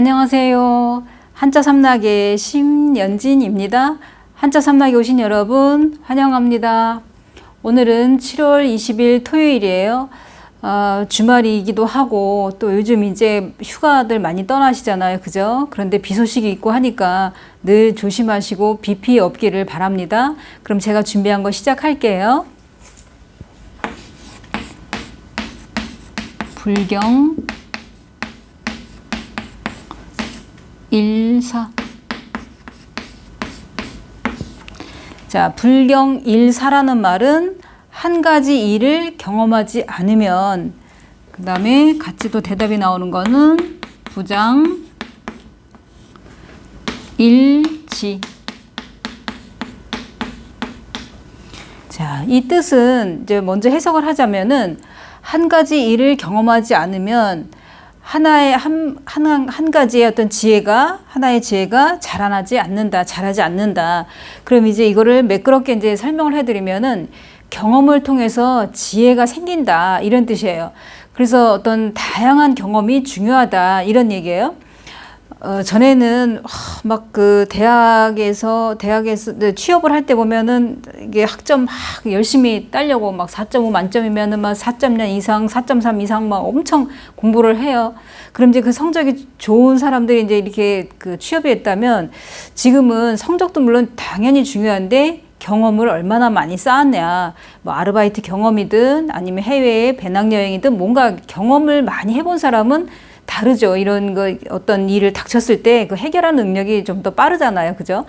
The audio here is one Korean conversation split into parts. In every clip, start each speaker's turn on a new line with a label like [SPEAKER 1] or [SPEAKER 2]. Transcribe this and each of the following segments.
[SPEAKER 1] 안녕하세요. 한자 삼락의 심연진입니다. 한자 삼락에 오신 여러분 환영합니다. 오늘은 7월 20일 토요일이에요. 주말이기도 하고 또 요즘 이제 휴가들 많이 떠나시잖아요. 그죠? 그런데 비 소식이 있고 하니까 늘 조심하시고 비 피해 없기를 바랍니다. 그럼 제가 준비한 거 시작할게요. 불경 일사. 자, 불경 일사라는 말은 한 가지 일을 경험하지 않으면, 그 다음에 같이 또 대답이 나오는 거는 부장 일지. 자, 이 뜻은 이제 먼저 해석을 하자면은 한 가지 일을 경험하지 않으면 한 가지의 어떤 하나의 지혜가 자라나지 않는다, 자라지 않는다. 그럼 이제 이거를 매끄럽게 이제 설명을 해드리면은 경험을 통해서 지혜가 생긴다, 이런 뜻이에요. 그래서 어떤 다양한 경험이 중요하다, 이런 얘기예요. 전에는 막 그 대학에서 취업을 할 때 보면은 이게 학점 막 열심히 따려고 막 4.5 만점이면은 막 4.0 이상, 4.3 이상 막 엄청 공부를 해요. 그럼 이제 그 성적이 좋은 사람들이 이제 이렇게 그 취업이 했다면, 지금은 성적도 물론 당연히 중요한데 경험을 얼마나 많이 쌓았냐, 뭐 아르바이트 경험이든 아니면 해외에 배낭여행이든 뭔가 경험을 많이 해본 사람은 다르죠. 이런 거 어떤 일을 닥쳤을 때 그 해결하는 능력이 좀 더 빠르잖아요. 그죠?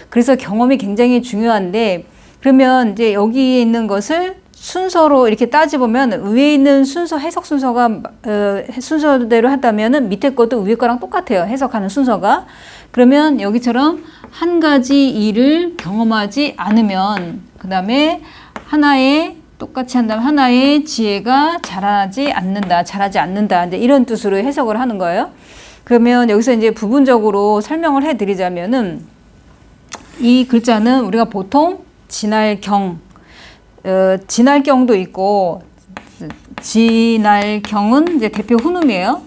[SPEAKER 1] 그래서 경험이 굉장히 중요한데, 그러면 이제 여기에 있는 것을 순서로 이렇게 따져보면 위에 있는 순서, 해석 순서가 순서대로 한다면은 밑에 것도 위에 거랑 똑같아요. 해석하는 순서가. 그러면 여기처럼 한 가지 일을 경험하지 않으면, 그 다음에 똑같이 한다면 하나의 지혜가 자라지 않는다. 이제 이런 뜻으로 해석을 하는 거예요. 그러면 여기서 이제 부분적으로 설명을 해드리자면은, 이 글자는 우리가 보통 진할경, 진할경도 있고, 진할경은 이제 대표 훈음이에요.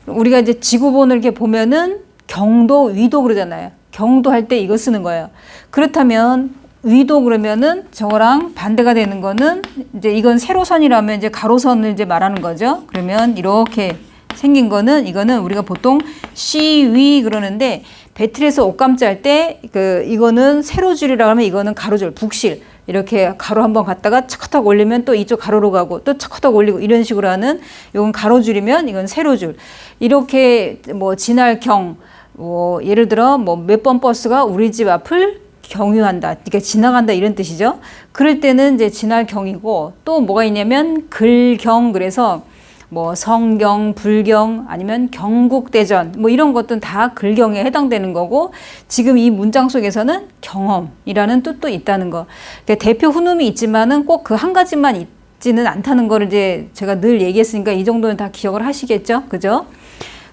[SPEAKER 1] 우리가 이제 지구본을 이렇게 보면은 경도, 위도 그러잖아요. 경도 할 때 이거 쓰는 거예요. 그렇다면 위도 그러면은 저거랑 반대가 되는 거는 이제 이건 세로선이라면 이제 가로선을 이제 말하는 거죠. 그러면 이렇게 생긴 거는, 이거는 우리가 보통 시위 그러는데, 배틀에서 옷감지 할 때 이거는 세로줄이라고 하면 이거는 가로줄, 북실. 이렇게 가로 한번 갔다가 척척 올리면 또 이쪽 가로로 가고 또 척척 올리고 이런 식으로 하는, 이건 가로줄이면 이건 세로줄. 이렇게 뭐 진할경, 뭐 예를 들어 뭐 몇 번 버스가 우리 집 앞을 경유한다, 그러니까 지나간다, 이런 뜻이죠. 그럴 때는 이제 진할경이고, 또 뭐가 있냐면 글경, 그래서 뭐 성경, 불경, 아니면 경국대전, 뭐 이런 것들은 다 글경에 해당되는 거고, 지금 이 문장 속에서는 경험이라는 뜻도 있다는 거. 그러니까 대표 훈음이 있지만은 꼭 그 한 가지만 있지는 않다는 거를 이제 제가 늘 얘기했으니까 이 정도는 다 기억을 하시겠죠, 그죠?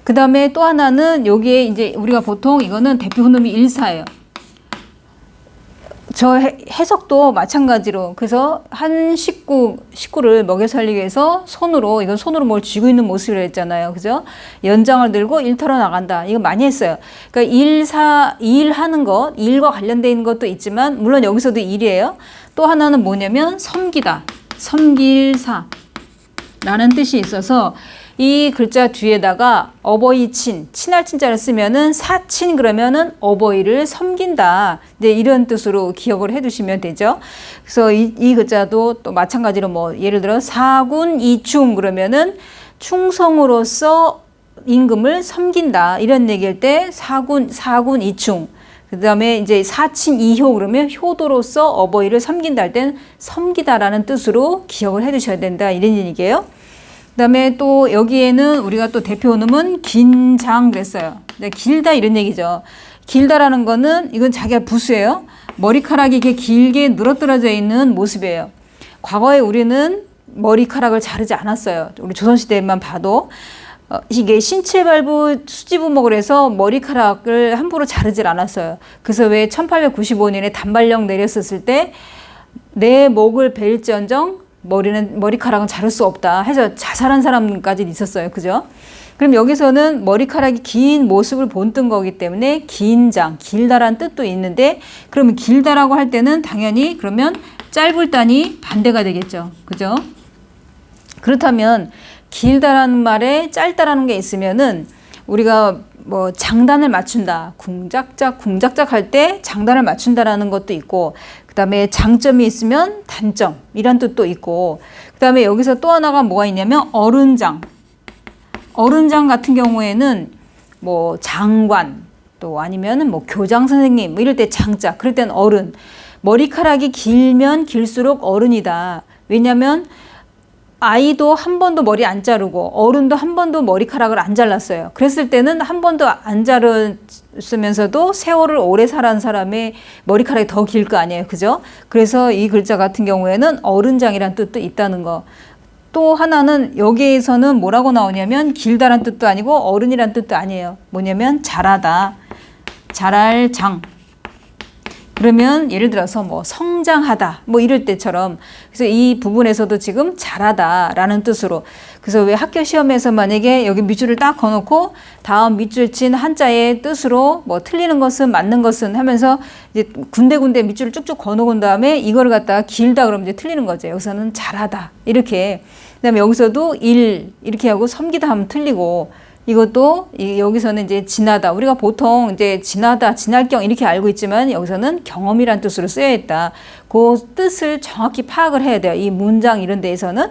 [SPEAKER 1] 그 다음에 또 하나는 여기에 이제 우리가 보통 이거는 대표 훈음이 일사예요. 저 해석도 마찬가지로, 그래서 한 식구를 먹여 살리기 위해서 이건 손으로 뭘 쥐고 있는 모습이라 했잖아요. 그죠? 연장을 들고 일터로 나간다. 이거 많이 했어요. 그러니까 일하는 것, 일과 관련되어 있는 것도 있지만, 물론 여기서도 일이에요. 또 하나는 뭐냐면 섬기다. 섬길사 라는 뜻이 있어서, 이 글자 뒤에다가 어버이 친할 친자를 쓰면은 사친, 그러면은 어버이를 섬긴다, 이제 이런 뜻으로 기억을 해 두시면 되죠. 그래서 이 글자도 또 마찬가지로 뭐 예를 들어 사군 이충 그러면은 충성으로서 임금을 섬긴다, 이런 얘기할 때 사군 이충. 그 다음에 이제 사친 이효 그러면 효도로서 어버이를 섬긴다 할 때는 섬기다라는 뜻으로 기억을 해 두셔야 된다, 이런 얘기예요. 그 다음에 또 여기에는 우리가 또 대표 훈음은 긴장 그랬어요. 길다, 이런 얘기죠. 길다라는 거는 이건 자기가 부수예요. 머리카락이 이렇게 길게 늘어뜨려져 있는 모습이에요. 과거에 우리는 머리카락을 자르지 않았어요. 우리 조선시대만 봐도. 이게 신체발부 수지부목을 해서 머리카락을 함부로 자르질 않았어요. 그래서 왜 1895년에 단발령 내렸었을 때 내 목을 베일지언정 머리카락은 자를 수 없다 해서 자살한 사람까지 있었어요. 그죠? 그럼 여기서는 머리카락이 긴 모습을 본뜬 거기 때문에 긴장, 길다란 뜻도 있는데, 그러면 길다라고 할 때는 당연히 그러면 짧을다니 반대가 되겠죠. 그죠? 그렇다면 길다라는 말에 짧다라는 게 있으면은 우리가 뭐 장단을 맞춘다, 궁작작 할 때 장단을 맞춘다라는 것도 있고, 그 다음에 장점이 있으면 단점 이란 뜻도 있고, 그 다음에 여기서 또 하나가 뭐가 있냐면 어른장 같은 경우에는 뭐 장관 또 아니면은 뭐 교장 선생님 뭐 이럴 때 장자, 그럴 땐 어른. 머리카락이 길면 길수록 어른이다. 왜냐면 아이도 한 번도 머리 안 자르고 어른도 한 번도 머리카락을 안 잘랐어요. 그랬을 때는 한 번도 안 자르면서도 세월을 오래 살아온 사람의 머리카락이 더 길 거 아니에요. 그죠? 그래서 이 글자 같은 경우에는 어른장이란 뜻도 있다는 거. 또 하나는 여기에서는 뭐라고 나오냐면 길다란 뜻도 아니고 어른이란 뜻도 아니에요. 뭐냐면 잘하다, 잘할 장. 그러면 예를 들어서 뭐 성장하다 뭐 이럴 때처럼, 그래서 이 부분에서도 지금 잘하다라는 뜻으로, 그래서 왜 학교 시험에서 만약에 여기 밑줄을 딱 거놓고 다음 밑줄 친 한자의 뜻으로 뭐 틀리는 것은 맞는 것은 하면서 이제 군데군데 밑줄을 쭉쭉 거놓은 다음에 이걸 갖다가 길다 그러면 이제 틀리는 거죠. 여기서는 잘하다 이렇게. 그다음에 여기서도 일 이렇게 하고 섬기다 하면 틀리고, 이것도 여기서는 이제 지나다, 우리가 보통 이제 지나다, 지날경 이렇게 알고 있지만 여기서는 경험이란 뜻으로 쓰여있다. 그 뜻을 정확히 파악을 해야 돼요. 이 문장 이런 데에서는.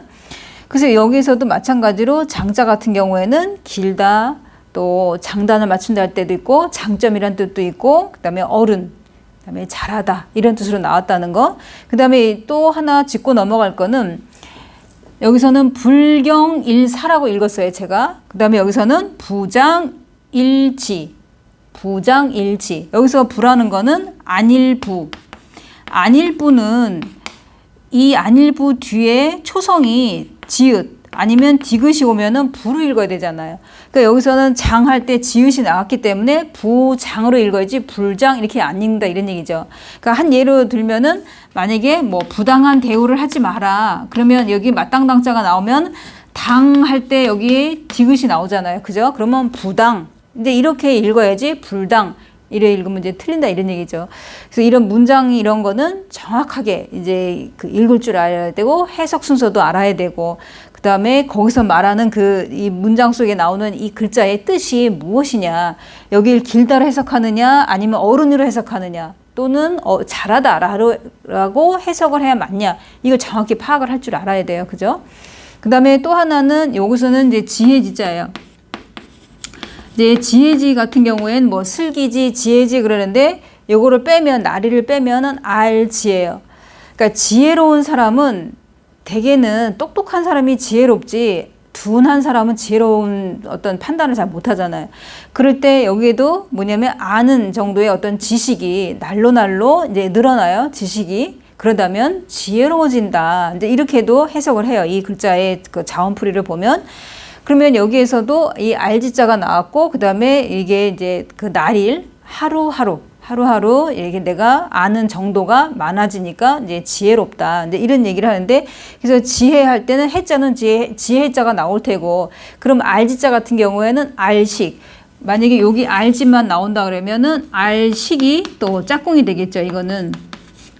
[SPEAKER 1] 그래서 여기서도 마찬가지로 장자 같은 경우에는 길다, 또 장단을 맞춘다 할 때도 있고, 장점이란 뜻도 있고, 그 다음에 어른, 그 다음에 잘하다 이런 뜻으로 나왔다는 거. 그 다음에 또 하나 짚고 넘어갈 거는, 여기서는 불경일사라고 읽었어요, 제가. 그 다음에 여기서는 부장일치. 여기서 부라는 거는 안일부. 안일부는 이 안일부 뒤에 초성이 지읒 아니면 디귿이 오면은 부로 읽어야 되잖아요. 그러니까 여기서는 장 할 때 지읒이 나왔기 때문에 부장으로 읽어야지 불장 이렇게 안 읽는다 이런 얘기죠. 그러니까 한 예로 들면은 만약에 뭐 부당한 대우를 하지 마라. 그러면 여기 맞당당자가 나오면 당 할 때 여기에 디귿이 나오잖아요. 그죠? 그러면 부당. 근데 이렇게 읽어야지 불당. 이래 읽으면 이제 틀린다 이런 얘기죠. 그래서 이런 문장 이런 거는 정확하게 이제 그 읽을 줄 알아야 되고 해석 순서도 알아야 되고, 그 다음에 거기서 말하는 이 문장 속에 나오는 이 글자의 뜻이 무엇이냐, 여기를 길다로 해석하느냐 아니면 어른으로 해석하느냐 또는 잘하다라고 해석을 해야 맞냐, 이걸 정확히 파악을 할 줄 알아야 돼요. 그죠? 그 다음에 또 하나는 여기서는 이제 지혜지자예요. 이제 지혜지 같은 경우에는 뭐 슬기지, 지혜지 그러는데 요거를 빼면, 나리를 빼면은 알지예요. 그러니까 지혜로운 사람은 대개는 똑똑한 사람이 지혜롭지 둔한 사람은 지혜로운 어떤 판단을 잘 못하잖아요. 그럴 때 여기에도 뭐냐면 아는 정도의 어떤 지식이 날로 이제 늘어나요. 지식이. 그러다면 지혜로워진다. 이제 이렇게도 해석을 해요. 이 글자의 그 자원풀이를 보면. 그러면 여기에서도 이 알지자가 나왔고, 그 다음에 이게 이제 그 날일, 하루하루 이게 내가 아는 정도가 많아지니까 이제 지혜롭다. 이제 이런 얘기를 하는데, 그래서 지혜할 때는 해자는 지혜자가 나올 테고, 그럼 알지자 같은 경우에는 알식. 만약에 여기 알지만 나온다 그러면은 알식이 또 짝꿍이 되겠죠. 이거는.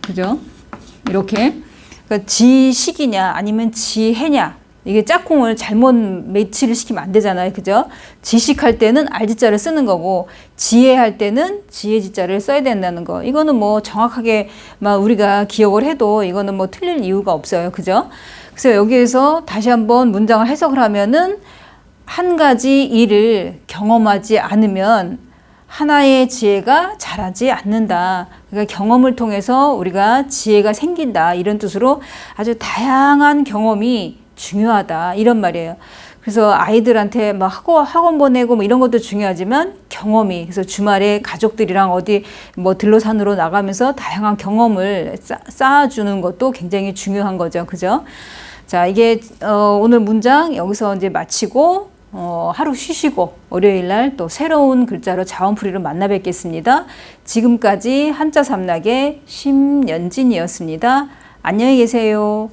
[SPEAKER 1] 그죠? 이렇게. 그러니까 지식이냐 아니면 지혜냐. 이게 짝꿍을 잘못 매치를 시키면 안 되잖아요. 그죠? 지식할 때는 알지자를 쓰는 거고, 지혜할 때는 지혜지자를 써야 된다는 거. 이거는 뭐 정확하게 막 우리가 기억을 해도 이거는 뭐 틀릴 이유가 없어요. 그죠? 그래서 여기에서 다시 한번 문장을 해석을 하면은, 한 가지 일을 경험하지 않으면 하나의 지혜가 자라지 않는다. 그러니까 경험을 통해서 우리가 지혜가 생긴다. 이런 뜻으로 아주 다양한 경험이 중요하다 이런 말이에요. 그래서 아이들한테 막 학원 보내고 뭐 이런 것도 중요하지만 경험이, 그래서 주말에 가족들이랑 어디 뭐 들로산으로 나가면서 다양한 경험을 쌓아주는 것도 굉장히 중요한 거죠. 그죠? 자, 이게 오늘 문장 여기서 이제 마치고 하루 쉬시고 월요일 날 또 새로운 글자로 자원풀이로 만나 뵙겠습니다. 지금까지 한자 삼락의 심연진이었습니다. 안녕히 계세요.